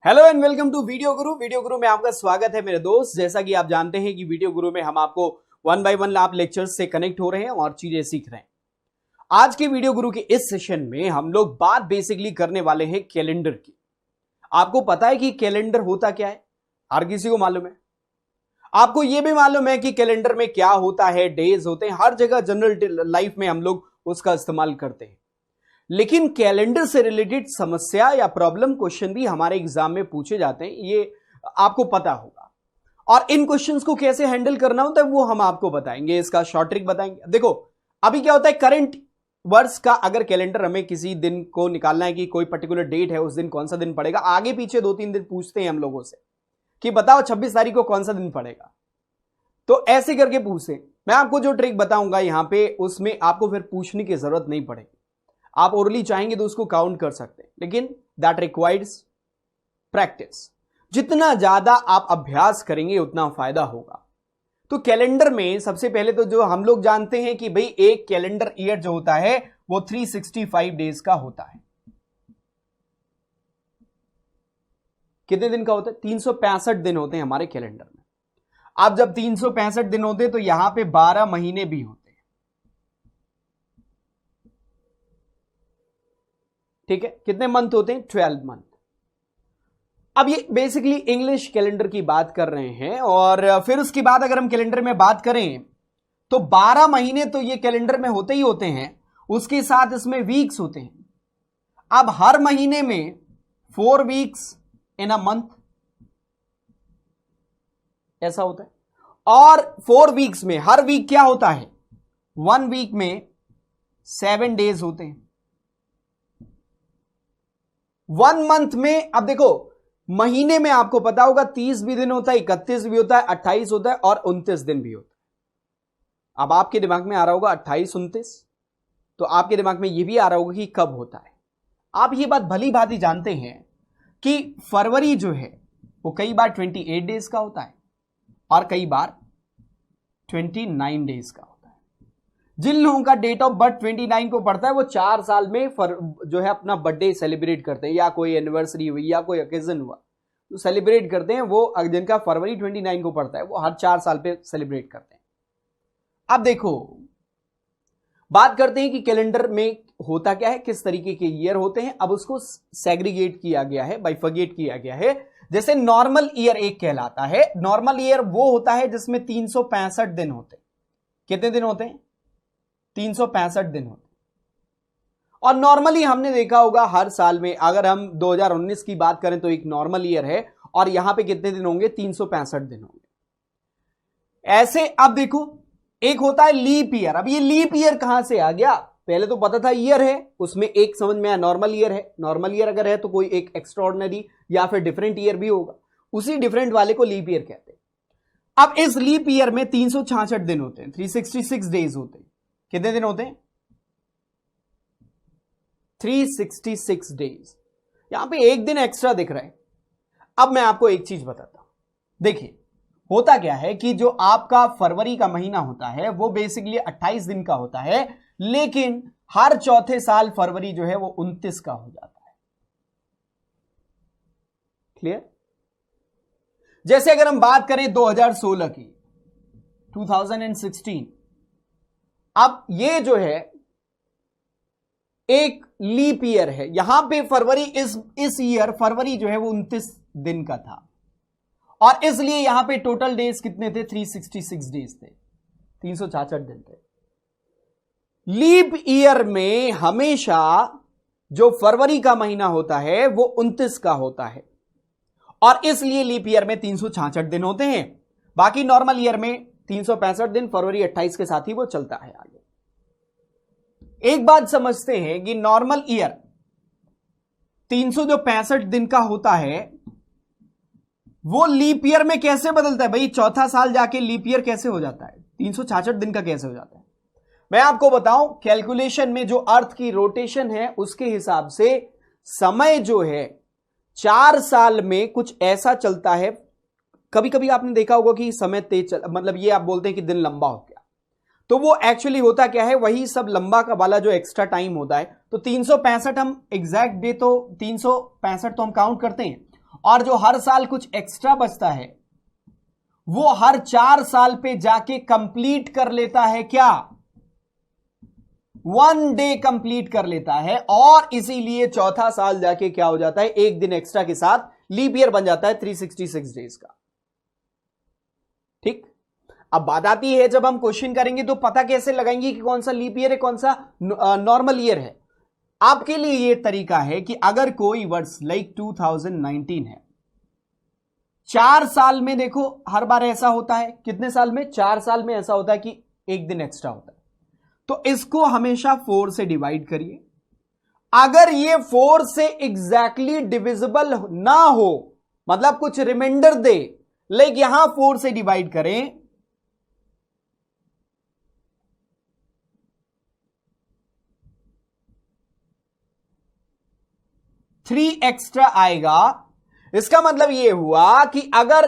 Hello and welcome to Video Guru. Video Guru में आपका स्वागत है मेरे दोस्त। जैसा कि आप जानते हैं कि वीडियो गुरु में हम आपको 1 बाय 1 आप लेक्चर्स से कनेक्ट हो रहे हैं और चीजें सीख रहे हैं। आज के वीडियो गुरु के इस सेशन में हम लोग बात बेसिकली करने वाले हैं कैलेंडर की। आपको पता है कि कैलेंडर होता क्या है? हर किसी को मालूम है। आपको यह भी मालूम है कि कैलेंडर में क्या होता है, डेज होते हैं, हर जगह जनरल लाइफ में हम लोग उसका इस्तेमाल करते हैं। लेकिन कैलेंडर से रिलेटेड समस्या या प्रॉब्लम क्वेश्चन भी हमारे एग्जाम में पूछे जाते हैं, ये आपको पता होगा। और इन क्वेश्चंस को कैसे हैंडल करना होता है वो हम आपको बताएंगे, इसका शॉर्ट ट्रिक बताएंगे। देखो अभी क्या होता है, करंट वर्ष का अगर कैलेंडर हमें किसी दिन को निकालना है कि कोई पर्टिकुलर डेट है, उस दिन कौन सा दिन पड़ेगा, आगे पीछे 2-3 दिन पूछते हैं हम लोगों से कि बताओ 26 तारीख को कौन सा दिन पड़ेगा। तो ऐसे करके पूछते, मैं आपको जो ट्रिक बताऊंगा यहां पे, उसमें आपको फिर पूछने की जरूरत नहीं पड़ेगी। आप ओरली चाहेंगे तो उसको काउंट कर सकते हैं, लेकिन दैट रिक्वायर्स प्रैक्टिस। जितना ज्यादा आप अभ्यास करेंगे उतना फायदा होगा। तो कैलेंडर में सबसे पहले तो जो हम लोग जानते हैं कि भाई एक कैलेंडर ईयर जो होता है वो 365 डेज का होता है। कितने दिन का होता है? 365 दिन होते हैं हमारे कैलेंडर में। अब जब 365 दिन होते हैं तो यहां पे 12 महीने भी होते हैं। ठीक है, कितने मंथ होते हैं? 12 मंथ। अब ये बेसिकली इंग्लिश कैलेंडर की बात कर रहे हैं। और फिर उसके बाद अगर हम कैलेंडर में बात करें तो 12 महीने तो ये कैलेंडर में होते ही होते हैं, उसके साथ इसमें वीक्स होते हैं। अब हर महीने में 4 वीक्स इन अ मंथ ऐसा होता है। और 4 वीक्स में हर वीक क्या होता है? 1 वीक में 7 डेज होते हैं। 1 मंथ में, अब देखो महीने में आपको पता होगा 30 भी दिन होता है, 31 भी होता है, 28 होता है और 29 दिन भी होता है। अब आपके दिमाग में आ रहा होगा 28, 29, तो आपके दिमाग में यह भी आ रहा होगा कि कब होता है। आप ये बात भली भांति जानते हैं कि फरवरी जो है वो कई बार 28 डेज का होता है और कई बार 29 डेज का होता है। जिन लोगों का डेट ऑफ बर्थ 29 को पड़ता है वो 4 साल में जो है अपना बर्थडे सेलिब्रेट करते हैं, या कोई एनिवर्सरी हुई या कोई ओकेजन हुआ तो सेलिब्रेट करते हैं। वो जिनका फरवरी 29 को पड़ता है वो हर 4 साल पे सेलिब्रेट करते हैं। अब देखो बात करते हैं कि कैलेंडर में होता क्या है, किस तरीके के ईयर होते हैं। अब उसको सेग्रीगेट किया गया है, बाइफरगेट किया गया है। जैसे नॉर्मल ईयर एक कहलाता है। नॉर्मल ईयर वो होता है जिसमें 365 दिन होते हैं। कितने दिन होते हैं? 365 दिन होते। और नॉर्मली हमने देखा होगा हर साल में, अगर हम 2019 की बात करें तो एक नॉर्मल ईयर है और यहां पे कितने दिन होंगे? 365 दिन होंगे। ऐसे अब देखो एक होता है लीप ईयर। अब ये लीप ईयर कहां से आ गया? पहले तो पता था ईयर है, उसमें एक समझ में आया नॉर्मल ईयर है। नॉर्मल ईयर अगर है तो कोई एक एक्स्ट्राऑर्डिनरी या फिर डिफरेंट ईयर भी होगा, उसी डिफरेंट वाले को लीप ईयर कहते हैं। अब इस लीप ईयर में 366 दिन होते हैं, 366 डेज होते हैं। कितने दिन होते हैं? 366 डेज। यहां पे एक दिन एक्स्ट्रा दिख रहा है। अब मैं आपको एक चीज बताता हूं। देखिए होता क्या है कि जो आपका फरवरी का महीना होता है वो बेसिकली 28 दिन का होता है, लेकिन हर चौथे साल फरवरी जो है वो 29 का हो जाता है। क्लियर? जैसे अगर हम बात करें 2016 की, 2016, अब ये जो है एक लीप ईयर है। यहां पे फरवरी, इस ईयर फरवरी जो है वो 29 दिन का था और इसलिए यहां पे टोटल डेज कितने थे? 366 डेज थे, 366 दिन थे। लीप ईयर में हमेशा जो फरवरी का महीना होता है वो 29 का होता है और इसलिए लीप ईयर में 366 दिन होते हैं। बाकी नॉर्मल ईयर में 365 दिन, फरवरी 28 के साथ ही वो चलता है आगे। एक बात समझते हैं कि नॉर्मल ईयर 365 दिन का होता है, वो लीप ईयर में कैसे बदलता है? भाई चौथा साल जाके लीप ईयर कैसे हो जाता है? 366 दिन का कैसे हो जाता है? मैं आपको बताऊं, कैलकुलेशन में जो अर्थ की रोटेशन है उसके हिसाब से समय जो है 4 साल में कुछ ऐसा चलता है। कभी कभी आपने देखा होगा कि समय तेज मतलब ये आप बोलते हैं कि दिन लंबा हो गया, तो वो एक्चुअली होता क्या है, वही सब लंबा का वाला जो एक्स्ट्रा टाइम होता है। तो 365 हम एग्जैक्ट डे तो 365 तो हम काउंट करते हैं और जो हर साल कुछ एक्स्ट्रा बचता है वो हर 4 साल पे जाके कंप्लीट कर लेता है क्या? 1 डे कंप्लीट कर लेता है, और इसीलिए चौथा साल जाके क्या हो जाता है, एक दिन एक्स्ट्रा के साथ लीप ईयर बन जाता है 366 डेज का। ठीक, अब बात आती है जब हम क्वेश्चन करेंगे तो पता कैसे लगाएंगे कि कौन सा लीप ईयर है कौन सा नॉर्मल ईयर है। आपके लिए यह तरीका है कि अगर कोई वर्ष लाइक 2019 है, 4 साल में देखो हर बार ऐसा होता है, कितने साल में, 4 साल में ऐसा होता है कि एक दिन एक्स्ट्रा होता है, तो इसको हमेशा 4 से डिवाइड करिए। अगर ये 4 से एग्जैक्टली डिविजिबल ना हो, मतलब कुछ रिमाइंडर दे, लेकिन यहां 4 से डिवाइड करें, थ्री एक्स्ट्रा आएगा। इसका मतलब यह हुआ कि अगर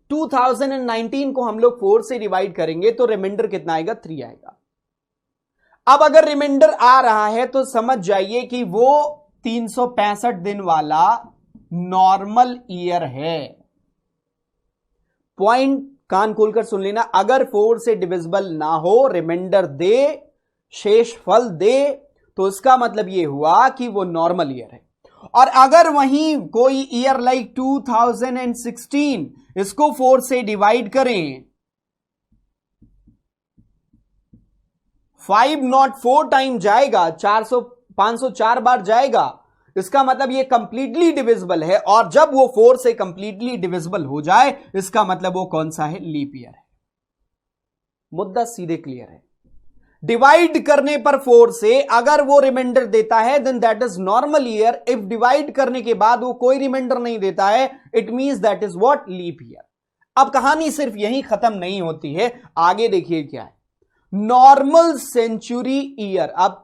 2019 को हम लोग 4 से डिवाइड करेंगे तो रिमाइंडर कितना आएगा, 3 आएगा। अब अगर रिमाइंडर आ रहा है तो समझ जाइए कि वो 365 दिन वाला नॉर्मल ईयर है। पॉइंट कान खोलकर सुन लेना, अगर 4 से डिविजिबल ना हो, रिमाइंडर दे, शेष फल दे, तो इसका मतलब यह हुआ कि वो नॉर्मल ईयर है। और अगर वहीं कोई ईयर लाइक 2016 इसको 4 से डिवाइड करें, 504 टाइम जाएगा, 504 बार जाएगा, इसका मतलब ये कंप्लीटली डिविजिबल है। और जब वो 4 से कंप्लीटली डिविजिबल हो जाए, इसका मतलब वो कौन सा है, लीप ईयर है। मुद्दा सीधे क्लियर है। डिवाइड करने पर 4 से अगर वो रिमाइंडर देता है then that is normal year. If divide करने के बाद वो कोई रिमाइंडर नहीं देता है, it means that is what, leap year. अब कहानी सिर्फ यहीं खत्म नहीं होती है, आगे देखिए क्या है, नॉर्मल सेंचुरी ईयर। अब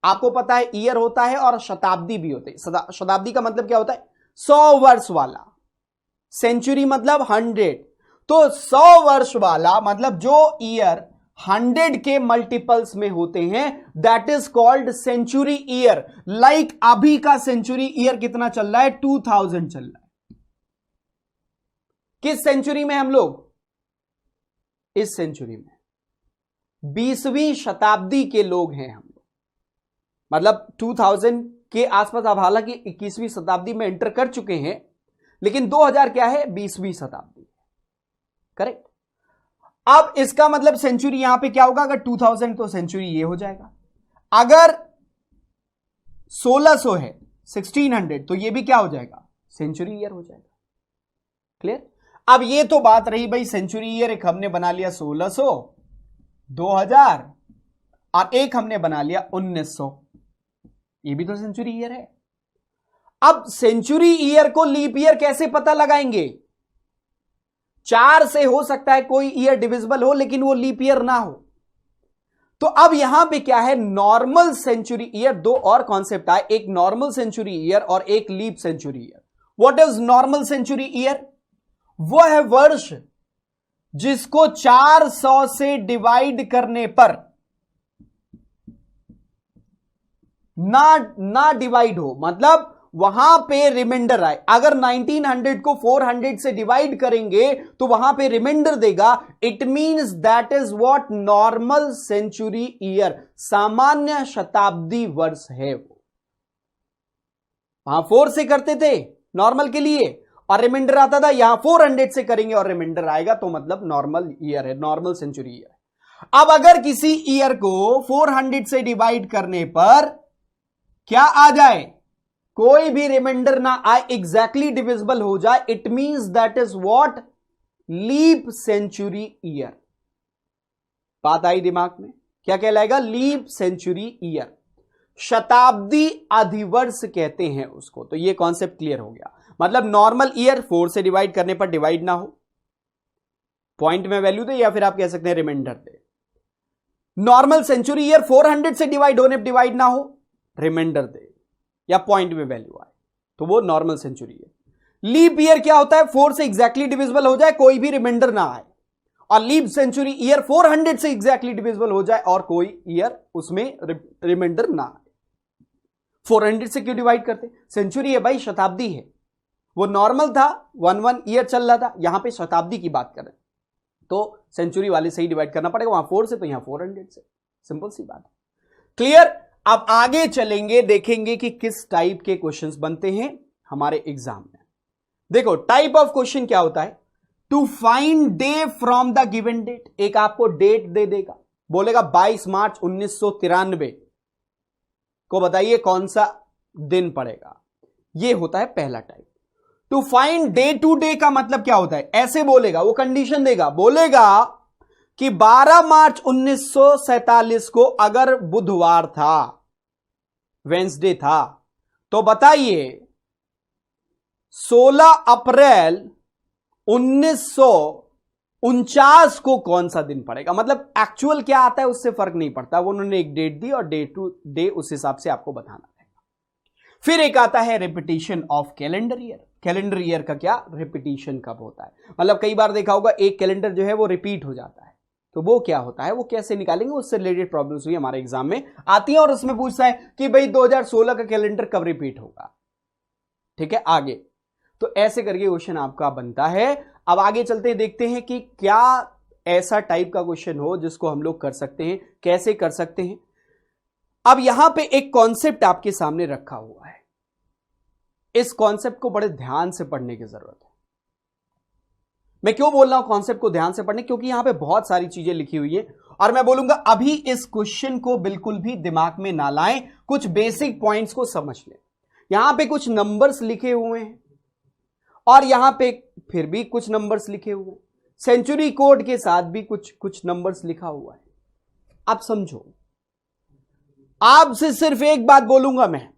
आपको पता है ईयर होता है और शताब्दी भी होती है। शताब्दी का मतलब क्या होता है, 100 वर्ष वाला। सेंचुरी मतलब 100, तो 100 वर्ष वाला मतलब जो ईयर 100 के मल्टीपल्स में होते हैं, that is called century year. Like अभी का सेंचुरी ईयर कितना चल रहा है, 2000 चल रहा है। किस सेंचुरी में हम लोग, इस सेंचुरी में 20वीं शताब्दी के लोग हैं हम लोग, मतलब 2000 के आसपास। अब हालांकि 21वीं शताब्दी में एंटर कर चुके हैं, लेकिन 2000 क्या है, 20वीं शताब्दी, करेक्ट। अब इसका मतलब सेंचुरी यहां पे क्या होगा, अगर 2000 तो सेंचुरी ये हो जाएगा। अगर 1600 है, 1600, तो ये भी क्या हो जाएगा, सेंचुरी ईयर हो जाएगा। क्लियर। अब ये तो बात रही भाई सेंचुरी ईयर, एक हमने बना लिया 1600, 2000, और एक हमने बना लिया 1900, ये भी तो सेंचुरी ईयर है। अब सेंचुरी ईयर को लीप ईयर कैसे पता लगाएंगे, 4 से हो सकता है कोई ईयर डिविजिबल हो लेकिन वो लीप ईयर ना हो। तो अब यहां पे क्या है, नॉर्मल सेंचुरी ईयर। दो और कॉन्सेप्ट आए, एक नॉर्मल सेंचुरी ईयर और एक leap century year. What is normal century year, वो है वर्ष जिसको 400 से डिवाइड करने पर ना डिवाइड हो, मतलब वहां पे रिमाइंडर आए। अगर 1900 को 400 से डिवाइड करेंगे तो वहां पे रिमाइंडर देगा, it means that is what, normal century year, सामान्य शताब्दी वर्ष है वो। वहां 4 से करते थे नॉर्मल के लिए और रिमाइंडर आता था, यहां 400 से करेंगे और रिमाइंडर आएगा, तो मतलब नॉर्मल ईयर है, नॉर्मल सेंचुरी ईयर। अब अगर किसी ईयर को 400 से डिवाइड करने पर क्या आ जाए, कोई भी रिमाइंडर ना आए, एग्जैक्टली डिविजिबल हो जाए, it means that is what, leap century year. बात आई दिमाग में, क्या कहलाएगा, लीप सेंचुरी ईयर, शताब्दी अधिवर्ष कहते हैं उसको। तो ये कॉन्सेप्ट क्लियर हो गया। मतलब नॉर्मल ईयर 4 से डिवाइड करने पर डिवाइड ना हो, पॉइंट में वैल्यू दे, या फिर आप कह सकते हैं रिमाइंडर दे। नॉर्मल सेंचुरी ईयर 400 से डिवाइड होने पर डिवाइड ना हो, रिमाइंडर दे या पॉइंट में वैल्यू आए, तो वो normal century year. Leap year क्या होता है, 4 से एग्जैक्टली डिविजिबल हो जाए, कोई भी रिमाइंडर ना आए। और लीप सेंचुरी ईयर 400 से एग्जैक्टली डिविजिबल हो जाए और कोई ईयर उसमें रिमाइंडर ना आए। 400 से क्यों डिवाइड करते, सेंचुरी है भाई, शताब्दी है, वो नॉर्मल था, 1 ईयर चल रहा था, यहां पे शताब्दी की बात करें तो सेंचुरी वाले से ही डिवाइड करना पड़ेगा, वहां 4 से तो यहां 400 से, सिंपल सी बात है। क्लियर? अब आगे चलेंगे, देखेंगे कि किस टाइप के क्वेश्चंस बनते हैं हमारे एग्जाम में। देखो टाइप ऑफ क्वेश्चन क्या होता है, to find day from the given date, एक आपको डेट दे देगा, बोलेगा 22 मार्च 1993 को बताइए कौन सा दिन पड़ेगा, यह होता है पहला type. To find day to day का मतलब क्या होता है, ऐसे बोलेगा, वो कंडीशन देगा, बोलेगा कि 12 मार्च 1947 को अगर बुधवार था, वेंसडे था, तो बताइए 16 अप्रैल 1949 को कौन सा दिन पड़ेगा। मतलब एक्चुअल क्या आता है उससे फर्क नहीं पड़ता, वो उन्होंने एक डेट दी और डे टू डे उस हिसाब से आपको बताना पड़ेगा। फिर एक आता है repetition of calendar year. Calendar year का क्या रिपीटिशन कब होता है, मतलब कई बार देखा होगा एक कैलेंडर जो है वो रिपीट हो जाता है, तो वो क्या होता है, वो कैसे निकालेंगे, उससे रिलेटेड प्रॉब्लम्स भी हमारे एग्जाम में आती हैं और उसमें पूछता है कि भाई 2016 का कैलेंडर कब रिपीट होगा। ठीक है, आगे तो ऐसे करके क्वेश्चन आपका बनता है। अब आगे चलते हैं, देखते हैं कि क्या ऐसा टाइप का क्वेश्चन हो जिसको हम लोग कर सकते हैं, कैसे कर सकते हैं। अब यहां पे एक कॉन्सेप्ट आपके सामने रखा हुआ है, इस कॉन्सेप्ट को बड़े ध्यान से पढ़ने की जरूरत है। मैं क्यों बोल रहा हूं कॉन्सेप्ट को ध्यान से पढ़ने, क्योंकि यहां पे बहुत सारी चीजें लिखी हुई है और मैं बोलूंगा अभी इस क्वेश्चन को बिल्कुल भी दिमाग में ना लाएं, कुछ बेसिक पॉइंट्स को समझ लें। यहां पे कुछ नंबर्स लिखे हुए हैं और यहां पे फिर भी कुछ नंबर्स लिखे हुए हैं, सेंचुरी कोड के साथ भी कुछ नंबर्स लिखा हुआ है। आप समझो, आपसे सिर्फ एक बात बोलूंगा, मैं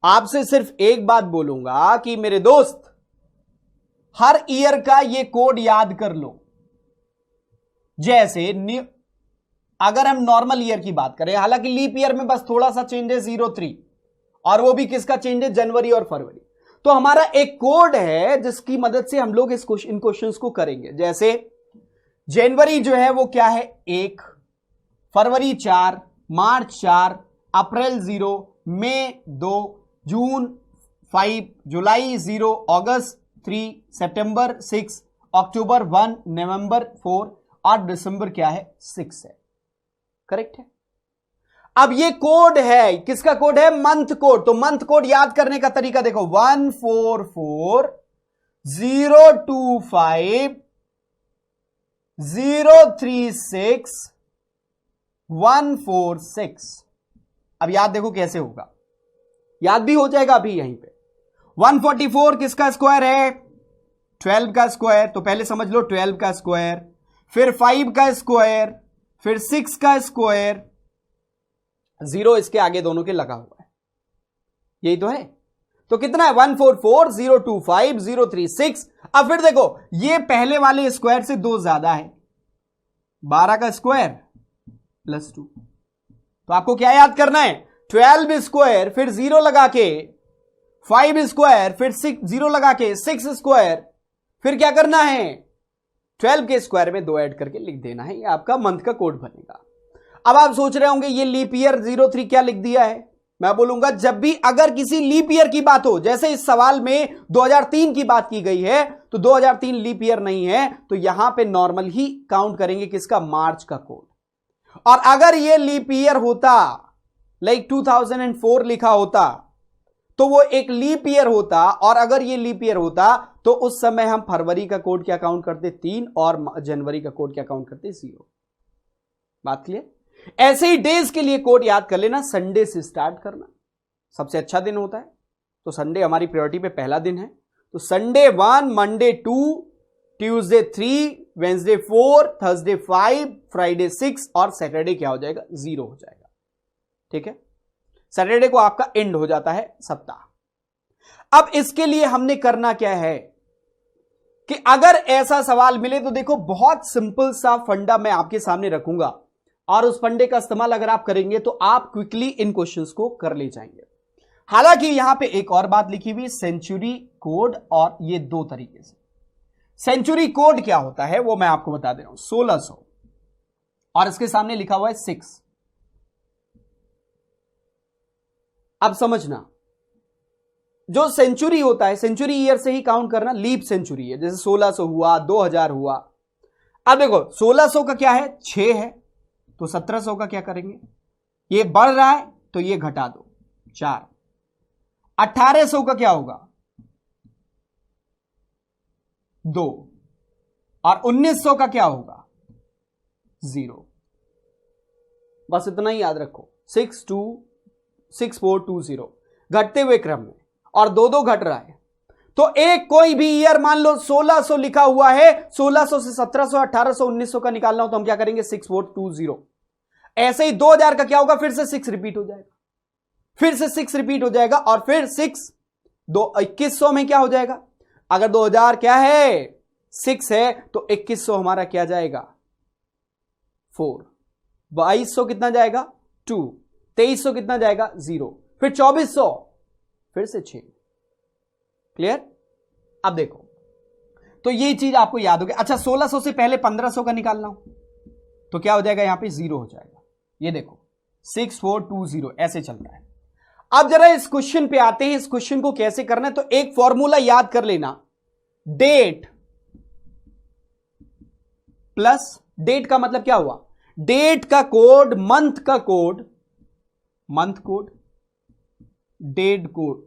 आपसे सिर्फ एक बात बोलूंगा कि मेरे दोस्त हर ईयर का ये कोड याद कर लो। जैसे अगर हम नॉर्मल ईयर की बात करें, हालांकि लीप ईयर में बस थोड़ा सा चेंज है 03, और वो भी किसका चेंज है, जनवरी और फरवरी। तो हमारा एक कोड है जिसकी मदद से हम लोग इन क्वेश्चंस को करेंगे। जैसे जनवरी जो है वो क्या है 1, फरवरी 4, मार्च 4, अप्रैल 0, मई 2, जून 5, जुलाई 0, अगस्त 3, सितंबर 6, अक्टूबर 1, नवंबर 4 और दिसंबर क्या है 6 है। करेक्ट है। अब ये कोड है, किसका कोड है, मंथ कोड। तो मंथ कोड याद करने का तरीका देखो, 144025036146। अब याद देखो कैसे होगा, याद भी हो जाएगा अभी यहीं पे। 144 किसका स्क्वायर है, 12 का स्क्वायर, तो पहले समझ लो 12 का स्क्वायर, फिर 5 का स्क्वायर, फिर 6 का स्क्वायर, 0 इसके आगे दोनों के लगा हुआ है, यही तो है। तो कितना है 144025036। अब फिर देखो ये पहले वाले स्क्वायर से 2 ज्यादा है, 12 का स्क्वायर प्लस 2। तो आपको क्या याद करना है, 12 स्क्वायर फिर 0 लगा के, 5 स्क्वायर फिर 6 0 लगा के, 6 स्क्वायर फिर क्या करना है 12 के स्क्वायर में 2 ऐड करके लिख देना है, ये आपका मंथ का कोड बनेगा। अब आप सोच रहे होंगे ये लीप ईयर 03 क्या लिख दिया है। मैं बोलूंगा जब भी अगर किसी लीप ईयर की बात हो, जैसे इस सवाल में 2003 की बात की गई है, तो 2003 लीप ईयर नहीं है, तो यहां पे नॉर्मल ही काउंट करेंगे किसका, मार्च का कोड। और अगर ये लीप ईयर होता, लाइक 2004 लिखा होता, तो वो एक लीप ईयर होता, और अगर ये लीप ईयर होता तो उस समय हम फरवरी का कोड क्या काउंट करते 3 और जनवरी का कोड क्या काउंट करते 0। बात क्लियर। ऐसे ही डेज के लिए कोड याद कर लेना, संडे से स्टार्ट करना सबसे अच्छा दिन होता है, तो संडे हमारी प्रायोरिटी पे पहला दिन है, तो Sunday 1, Monday 2, Tuesday 3, Wednesday 4, Thursday 5, Friday 6 और सैटरडे क्या हो जाएगा 0 हो जाएगा। ठीक है, सैटरडे को आपका एंड हो जाता है सप्ताह। अब इसके लिए हमने करना क्या है कि अगर ऐसा सवाल मिले तो देखो बहुत सिंपल सा फंडा मैं आपके सामने रखूंगा, और उस फंडे का इस्तेमाल अगर आप करेंगे तो आप क्विकली इन क्वेश्चंस को कर ले जाएंगे। हालांकि यहां पे एक और बात लिखी हुई, सेंचुरी कोड, और ये 2 तरीके से। सेंचुरी कोड क्या होता है वो मैं आपको बता दे रहा हूं, 1600 और इसके सामने लिखा हुआ है 6। अब समझना, जो सेंचुरी होता है, सेंचुरी ईयर से ही काउंट करना, लीप सेंचुरी है, जैसे 1600 हुआ, 2000 हुआ। अब देखो 1600 का क्या है, 6 है, तो 1700 का क्या करेंगे, ये बढ़ रहा है तो ये घटा दो 4। 1800 का क्या होगा 2, और 1900 का क्या होगा 0। बस इतना ही याद रखो, 6420 घटते हुए क्रम में, और 2 घट रहा है। तो एक कोई भी ईयर मान लो 1600 लिखा हुआ है, 1600 से 1700, 1800, 1900 का निकालना हो तो हम क्या करेंगे 6420। ऐसे ही 2000 का क्या होगा, फिर से 6 रिपीट हो जाएगा, फिर से 6 रिपीट हो जाएगा, और फिर 6 2100 में क्या हो जाएगा, अगर 2000 क्या है 6 है तो 2100 हमारा क्या जाएगा 4, 2200 कितना जाएगा 2, 2300 कितना जाएगा 0, फिर 2400, फिर से 6। क्लियर। अब देखो तो ये चीज आपको याद होगी। अच्छा 1600 से पहले 1500 का निकालना हो तो क्या हो जाएगा, यहां पे 0 हो जाएगा। ये देखो 6420 ऐसे चल रहा है। अब जरा इस क्वेश्चन पे आते हैं, इस क्वेश्चन को कैसे करना है। तो एक फॉर्मूला याद कर लेना, डेट प्लस, डेट का मतलब क्या हुआ, डेट का कोड, मंथ का code, month code, date code,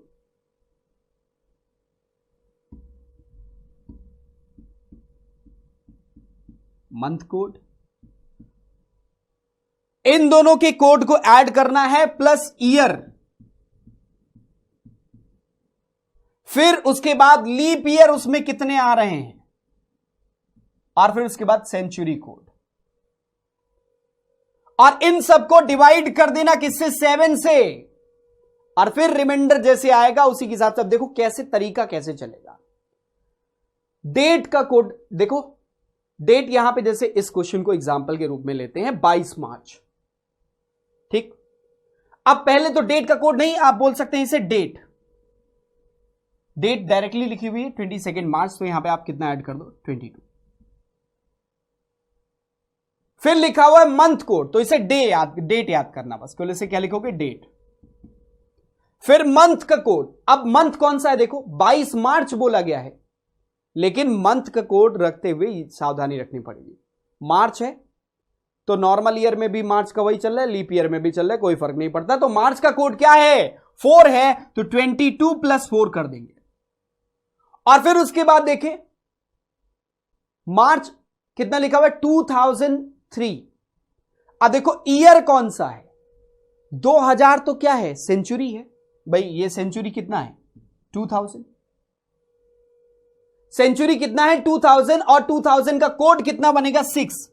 month code, इन दोनों के कोड को ऐड करना है, प्लस ईयर, फिर उसके बाद लीप ईयर उसमें कितने आ रहे हैं, और फिर उसके बाद सेंचुरी कोड, और इन सबको डिवाइड कर देना किससे, 7 से, और फिर रिमाइंडर जैसे आएगा उसी के हिसाब से। अब देखो कैसे तरीका कैसे चलेगा। डेट का कोड देखो, डेट यहां पे जैसे इस क्वेश्चन को एग्जांपल के रूप में लेते हैं 22 मार्च, ठीक। अब पहले तो डेट का कोड नहीं, आप बोल सकते हैं इसे डेट, डेट डायरेक्टली लिखी हुई है 22 मार्च, तो यहां पे आप कितना ऐड कर दो 22। फिर लिखा हुआ है मंथ कोड, तो इसे डेट याद करना, बस केवल इसे क्या लिखोगे डेट। फिर मंथ का कोड, अब मंथ कौन सा है देखो 22 मार्च बोला गया है, लेकिन मंथ का कोड रखते हुए सावधानी रखनी पड़ेगी। मार्च है तो नॉर्मल ईयर में भी मार्च का वही चल रहा है, लीप ईयर में भी चल रहा है, कोई फर्क नहीं पड़ता। तो मार्च का कोड क्या है 4 है, तो 22 + 4 कर देंगे। और फिर उसके बाद देखें मार्च कितना लिखा हुआ है 2003। अब देखो ईयर कौन सा है 2000, तो क्या है सेंचुरी है भाई, ये सेंचुरी कितना है 2000, सेंचुरी कितना है 2000, और 2000 का कोड कितना बनेगा 6।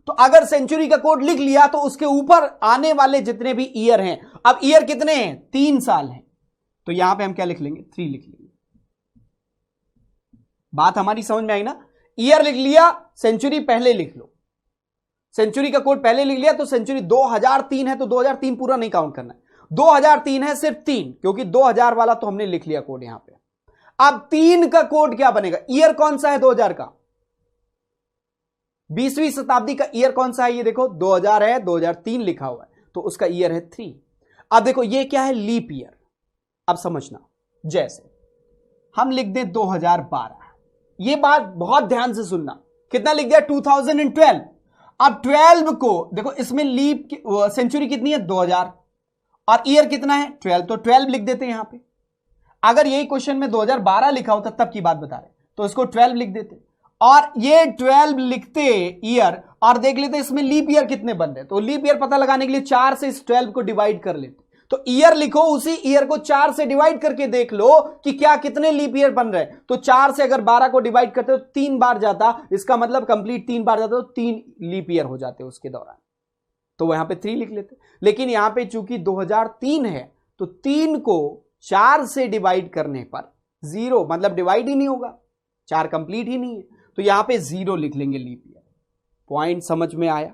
तो अगर सेंचुरी का कोड लिख लिया तो उसके ऊपर आने वाले जितने भी ईयर हैं, अब ईयर कितने हैं 3 साल हैं, तो यहां पे हम क्या लिख लेंगे 3 लिख लेंगे। बात हमारी समझ में आई ना। ईयर लिख लिया, सेंचुरी पहले लिख लो, सेंचुरी का कोड पहले लिख लिया, तो सेंचुरी 2003 है तो 2003 पूरा नहीं काउंट करना है, 2003 है सिर्फ 3, क्योंकि 2000 वाला तो हमने लिख लिया कोड यहां पे। अब 3 का कोड क्या बनेगा, ईयर कौन सा है 2000 का, 20वीं शताब्दी का ईयर कौन सा है, ये देखो 2000 है, 2003 लिखा हुआ है, तो उसका ईयर है 3। अब देखो ये क्या है लीप ईयर। अब समझना, जैसे हम लिख दें 2012, ये बात बहुत ध्यान से सुनना, कितना लिख दिया 2012। अब 12 को देखो, इसमें लीप सेंचुरी कितनी है 2000, और ईयर कितना है 12, तो 12 लिख देते हैं यहां पे। अगर यही क्वेश्चन में 2012 लिखा होता तब की बात बता रहे, तो इसको 12 लिख देते, और ये 12 लिखते ईयर, और देख लेते इसमें लीप ईयर कितने बन रहे, तो लीप ईयर पता लगाने के लिए 4 से इस 12 को डिवाइड कर लेते। तो ईयर लिखो, उसी ईयर को 4 से डिवाइड करके देख लो कि क्या कितने लीप ईयर बन रहे हैं। तो 4 से अगर 12 को डिवाइड करते हो 3 बार जाता, इसका मतलब कंप्लीट 3 बार जाता, तो 3 लीप ईयर हो जाते उसके दौरान, तो वहां पे 3 लिख लेते। लेकिन यहां पे चूंकि 2003 है तो 3 को 4 से डिवाइड करने पर 0, मतलब डिवाइड ही नहीं होगा, 4 कंप्लीट ही नहीं है, तो यहां पे 0 लिख लेंगे लीप ईयर। पॉइंट समझ में आया।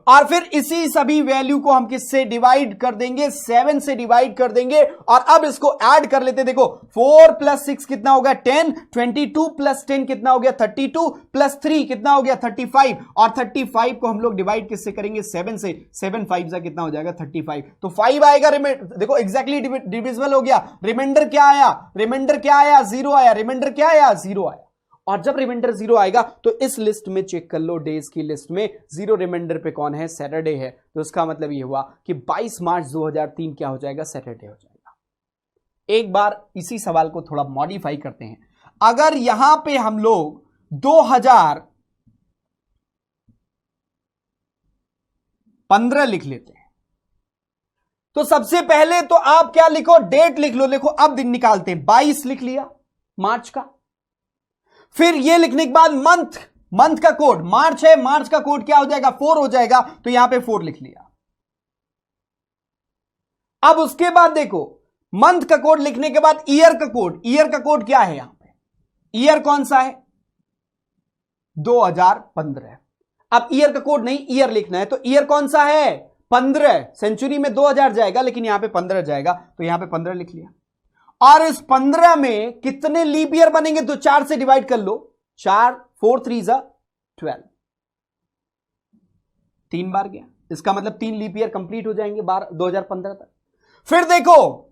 और फिर इसी सभी वैल्यू को हम किससे डिवाइड कर देंगे, 7 से डिवाइड कर देंगे। और अब इसको ऐड कर लेते, देखो 4 + 6 कितना हो गया 10, 22 + 10 कितना हो गया 32, + 3 कितना हो गया 35, और 35 को हम लोग डिवाइड किससे करेंगे 7 से, 7 5 कितना हो जाएगा 35, तो 5 आएगा। देखो एग्जैक्टली डिविजिबल हो गया। रिमाइंडर क्या आया, रिमाइंडर क्या आया 0 आया, रिमाइंडर क्या आया 0 आया। और जब रिमाइंडर 0 आएगा तो इस लिस्ट में चेक कर लो, डेज की लिस्ट में 0 रिमाइंडर पे कौन है, सैटरडे है। तो इसका मतलब ये हुआ कि 22 मार्च 2003 क्या हो जाएगा, सैटरडे हो जाएगा। एक बार इसी सवाल को थोड़ा मॉडिफाई करते हैं। अगर यहां पे हम लोग 2015 लिख लेते हैं तो सबसे पहले तो आप क्या लिखो, डेट लिख लो। देखो अब दिन निकालते हैं, 22 लिख लिया मार्च का। फिर ये लिखने के बाद मंथ का कोड मार्च है, मार्च का कोड क्या हो जाएगा 4 हो जाएगा, तो यहां पे 4 लिख लिया। अब उसके बाद देखो मंथ का कोड लिखने के बाद ईयर का कोड, ईयर का कोड क्या है, यहां पे ईयर कौन सा है 2015। अब ईयर का कोड नहीं, ईयर लिखना है, तो ईयर कौन सा है 15। सेंचुरी में 2000 जाएगा लेकिन यहां पे 15 जाएगा, तो यहां पे 15 लिख लिया। और इस 15 में कितने लीप ईयर बनेंगे, तो 4 से डिवाइड कर लो, 4 4 3 12, 3 बार गया। इसका मतलब 3 लीप ईयर कंप्लीट हो जाएंगे 2015 तक। फिर देखो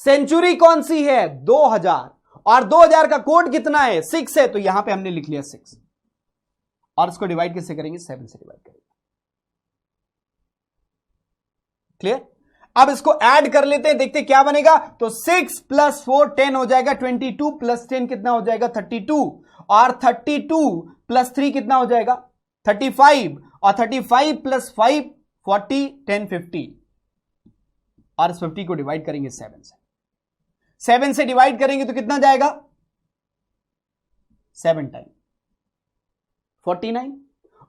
सेंचुरी कौन सी है 2000, और 2000 का कोड कितना है 6 है, तो यहां पे हमने लिख लिया 6, और इसको डिवाइड किससे करेंगे 7 से डिवाइड करेंगे। क्लियर। अब इसको ऐड कर लेते हैं, देखते क्या बनेगा, तो 6 + 4 10 हो जाएगा, 22 + 10 कितना हो जाएगा 32, और 32 + 3 कितना हो जाएगा 35, और 35 + 5 40 10 50, और इस 50 को डिवाइड करेंगे 7 से। 7 से डिवाइड करेंगे तो कितना जाएगा 7 टाइम 49,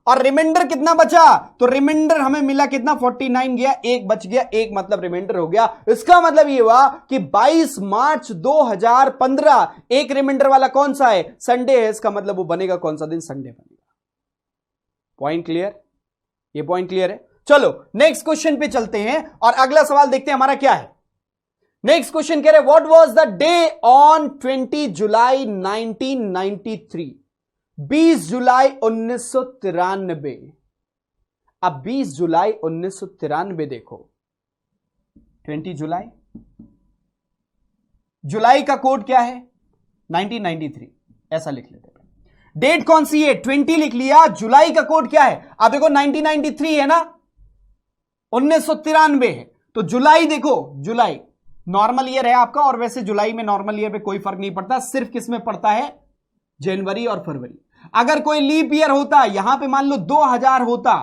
और रिमाइंडर कितना बचा, तो रिमाइंडर हमें मिला कितना 49 गया, एक बच गया, एक मतलब रिमाइंडर हो गया। इसका मतलब ये हुआ कि 22 मार्च 2015 एक रिमाइंडर वाला कौन सा है, संडे है। इसका मतलब वो बनेगा कौन सा दिन, संडे बनेगा। पॉइंट क्लियर, ये पॉइंट क्लियर है। चलो नेक्स्ट क्वेश्चन पे चलते हैं और अगला सवाल देखते हैं हमारा क्या है। नेक्स्ट क्वेश्चन कह रहे what was the day on 20 जुलाई 1993, 20 जुलाई 1993। अब 20 जुलाई 1993 देखो, 20 जुलाई, जुलाई का कोड क्या है 1993, ऐसा लिख लेते हैं। डेट कौन सी है 20 लिख लिया, जुलाई का कोड क्या है, अब देखो 1993 है ना, 1993 है, तो जुलाई देखो, जुलाई नॉर्मल ईयर है आपका, और वैसे जुलाई में नॉर्मल ईयर में कोई फर्क नहीं पड़ता, सिर्फ किस में पड़ता है जनवरी और फरवरी। अगर कोई लीप ईयर होता, यहां पे मान लो 2000 होता,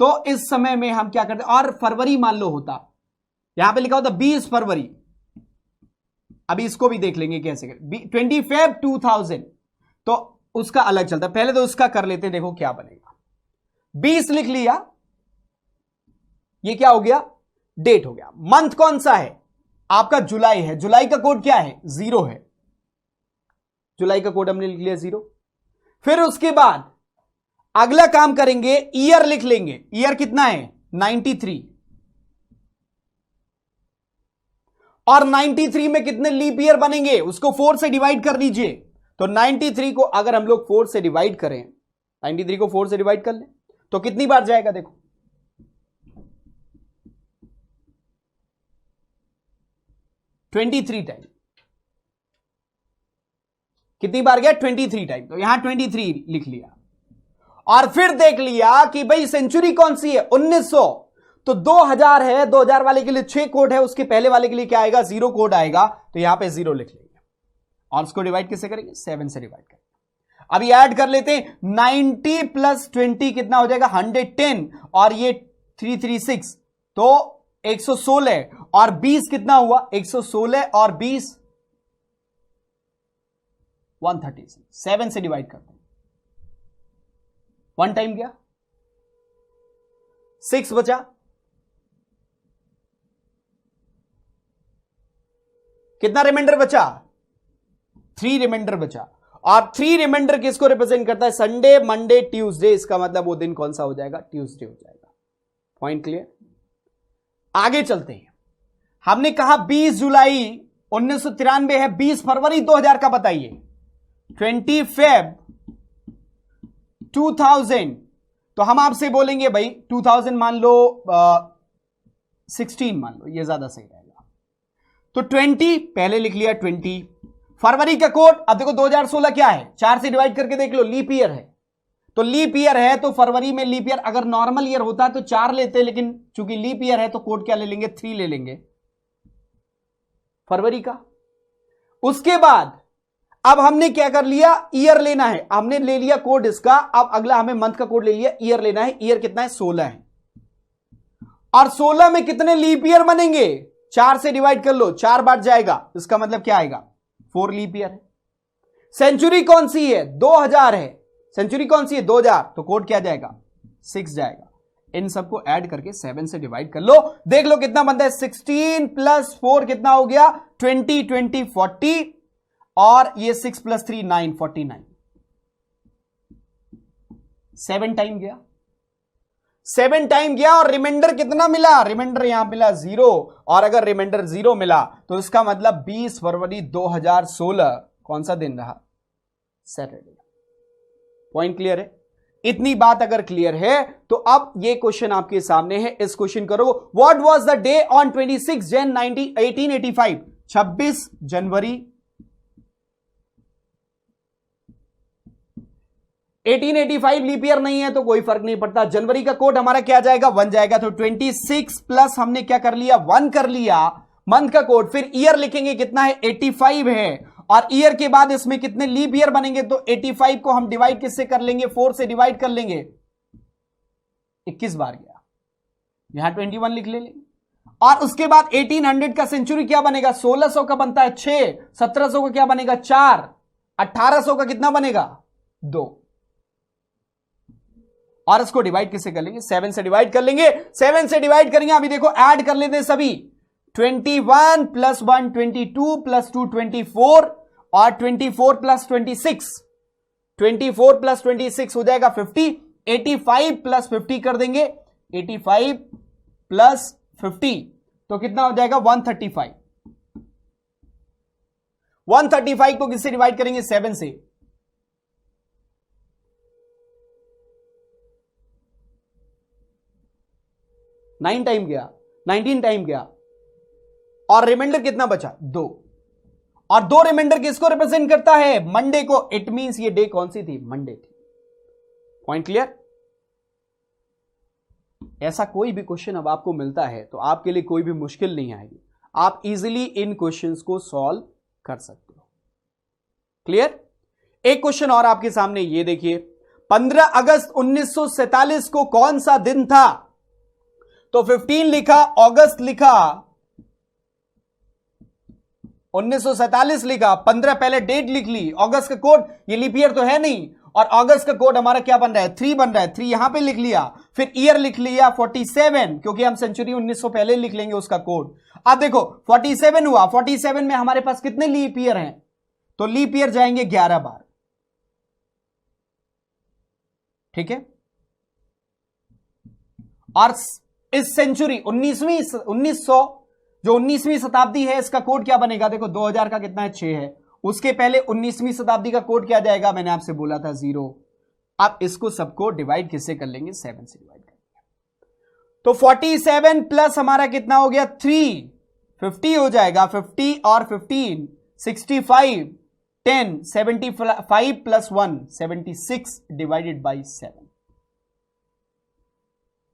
तो इस समय में हम क्या करते, और फरवरी मान लो होता, यहां पे लिखा होता 20 फरवरी। अभी इसको भी देख लेंगे कैसे करें, 20 Feb 2000, तो उसका अलग चलता है, पहले तो उसका कर लेते हैं, देखो क्या बनेगा। 20 लिख लिया, ये क्या हो गया डेट हो गया। मंथ कौन सा है आपका, जुलाई है, जुलाई का कोड क्या है 0 है, जुलाई का कोड हमने लिख लिया 0। फिर उसके बाद अगला काम करेंगे, ईयर लिख लेंगे, ईयर कितना है 93, और 93 में कितने लीप ईयर बनेंगे, उसको 4 से डिवाइड कर दीजिए। तो 93 को अगर हम लोग 4 से डिवाइड करें, 93 को 4 से डिवाइड कर लें तो कितनी बार जाएगा, देखो 23 टाइम। कितनी बार गया 23 टाइम, तो यहां 23 लिख लिया। और फिर देख लिया कि भाई सेंचुरी कौन सी है 1900, तो 2000 है, 2000 वाले के लिए 6 कोड है, उसके पहले वाले के लिए क्या आएगा 0 कोड आएगा, तो यहां पे 0 लिख लेंगे। और उसको डिवाइड किससे करेंगे 7 से डिवाइड करेंगे। अभी ऐड कर लेते हैं, 90 + 20 कितना हो जाएगा 110, और ये 336, तो 116, और 20 कितना हुआ 116 और 20 136, 7 से डिवाइड करते हैं, 1 टाइम गया, 6 बचा, कितना रिमाइंडर बचा 3 रिमाइंडर बचा, और 3 रिमाइंडर किसको रिप्रेजेंट करता है? Sunday, Monday, Tuesday. इसका मतलब वो दिन कौन सा हो जाएगा? ट्यूसडे हो जाएगा। Point clear? आगे चलते हैं। हमने कहा 20 जुलाई 1993 है, 20 फरवरी 2000 का बताइए। 20 फेब 2000, तो हम आपसे बोलेंगे भाई 2000 मान लो, 16 मान लो, ये ज्यादा सही रहेगा। तो 20 पहले लिख लिया 20। फरवरी का कोड, अब देखो 2016 क्या है, 4 से डिवाइड करके देख लो, लीप ईयर है। तो लीप ईयर है तो फरवरी में लीप ईयर, अगर नॉर्मल ईयर होता है तो 4 लेते, लेकिन चूंकि लीप ईयर है तो कोड क्या ले लेंगे? 3 ले लेंगे फरवरी का। उसके बाद अब हमने क्या कर लिया? ईयर लेना है, हमने ले लिया कोड इसका। अब अगला हमें मंथ का कोड ले लिया, ईयर लेना है। ईयर कितना है? 16 है। और 16 में कितने लीप ईयर बनेंगे? 4 से डिवाइड कर लो, 4 बार जाएगा, इसका मतलब क्या आएगा? 4 लीप ईयर है। सेंचुरी कौन सी है? 2000 है। सेंचुरी कौन सी है? 2000, तो कोड क्या जाएगा? 6 जाएगा। इन सबको ऐड करके 7 से डिवाइड कर लो, देख लो कितना बनता है। 16 प्लस 4 कितना हो गया? 20, 20 40, और ये 6 प्लस 3 9, 49। 7 टाइम गया, 7 टाइम गया। और रिमाइंडर कितना मिला? रिमाइंडर यहां मिला 0। और अगर रिमाइंडर 0 मिला तो इसका मतलब 20 फरवरी 2016 कौन सा दिन रहा? सैटरडे। पॉइंट क्लियर है? इतनी बात अगर क्लियर है तो अब ये क्वेश्चन आपके सामने है। इस क्वेश्चन करो, what was the day on 26 जन 1885? 26 जनवरी 1885 लीप ईयर नहीं है तो कोई फर्क नहीं पड़ता। जनवरी का कोड हमारा क्या जाएगा? 1 जाएगा। तो 26 प्लस हमने क्या कर लिया? 1 कर लिया मंथ का कोड। फिर ईयर लिखेंगे, कितना है? 85 है। और ईयर के बाद इसमें कितने लीप ईयर बनेंगे? तो 85 को हम डिवाइड किससे कर लेंगे? 4 से डिवाइड कर लेंगे। 21 बार गया, यहां 21 लिख लेंगे। और उसके बाद 1800 का सेंचुरी क्या बनेगा? 1600 का बनता है 6, 1700 का क्या बनेगा? 4, 1800 का कितना बनेगा? 2। और इसको डिवाइड किससे कर लेंगे? 7 से डिवाइड कर लेंगे। 7 से डिवाइड करेंगे, अभी देखो ऐड कर लेते हैं सभी। 21 प्लस 1 22 प्लस 2 24, और 24 प्लस 26, 24 प्लस 26 हो जाएगा 50। 85 प्लस 50 कर देंगे, 85 प्लस 50 तो कितना हो जाएगा? 135। 135 को किससे डिवाइड करेंगे? 7 से। 9 टाइम गया, 19 टाइम गया। और रिमाइंडर कितना बचा? 2। और 2 रिमाइंडर किसको रिप्रेजेंट करता है? मंडे को। इट मींस ये डे कौन सी थी? मंडे थी। Point clear? ऐसा कोई भी क्वेश्चन अब आपको मिलता है तो आपके लिए कोई भी मुश्किल नहीं आएगी, आप इजीली इन क्वेश्चंस को सॉल्व कर सकते हो। क्लियर? एक क्वेश्चन और आपके सामने, ये देखिए, 15 अगस्त 1947 को कौन सा दिन था? तो 15 लिखा, अगस्त लिखा, 1947 लिखा, 15 पहले डेट लिख ली, अगस्त का कोड, ये लीप ईयर तो है नहीं, और अगस्त का कोड हमारा क्या बन रहा है? 3 बन रहा है। 3 यहां पे लिख लिया, फिर ईयर लिख लिया 47, क्योंकि हम सेंचुरी 1900 पहले लिख लेंगे उसका कोड। अब देखो 47 हुआ, 47 में हमारे पास कितने लीप ईयर हैं? तो लीप ईयर जाएंगे 11 बार। ठीक है? और इस सेंचुरी 1900 जो 19वीं शताब्दी है, इसका कोड क्या बनेगा? देखो 2000 का कितना है? 6 है। उसके पहले 19वीं शताब्दी का कोड क्या जाएगा? मैंने आपसे बोला था 0। अब इसको सबको डिवाइड किससे कर लेंगे? 7 से डिवाइड कर लेंगे। तो 47 प्लस हमारा कितना हो गया? 3, 50 हो जाएगा। 50 और 15 65, 10 75 प्लस 1 76 डिवाइडेड बाई 7।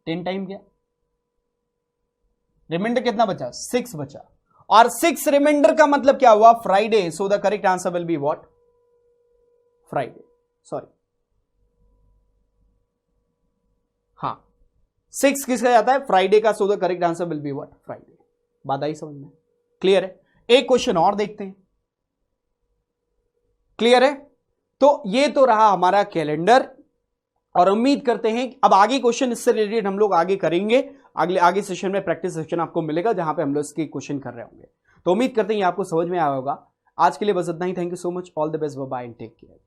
10 टाइम गया, रिमाइंडर कितना बचा? 6 बचा। और 6 रिमाइंडर का मतलब क्या हुआ? Friday. So the correct answer will be what? Friday. Sorry, हां, 6 किसका जाता है? फ्राइडे का। So the correct answer will be what? Friday. बात आई समझ में? क्लियर है? एक क्वेश्चन और देखते हैं। क्लियर है? तो ये तो रहा हमारा कैलेंडर, और उम्मीद करते हैं अब आगे क्वेश्चन इससे रिलेटेड हम लोग आगे करेंगे। आगे सेशन में प्रैक्टिस सेशन आपको मिलेगा जहां पे हम लोग इसके क्वेश्चन कर रहे होंगे। तो उम्मीद करते हैं ये आपको समझ में आया होगा। आज के लिए बस इतना ही। Thank you so much, all the best, bye and take care.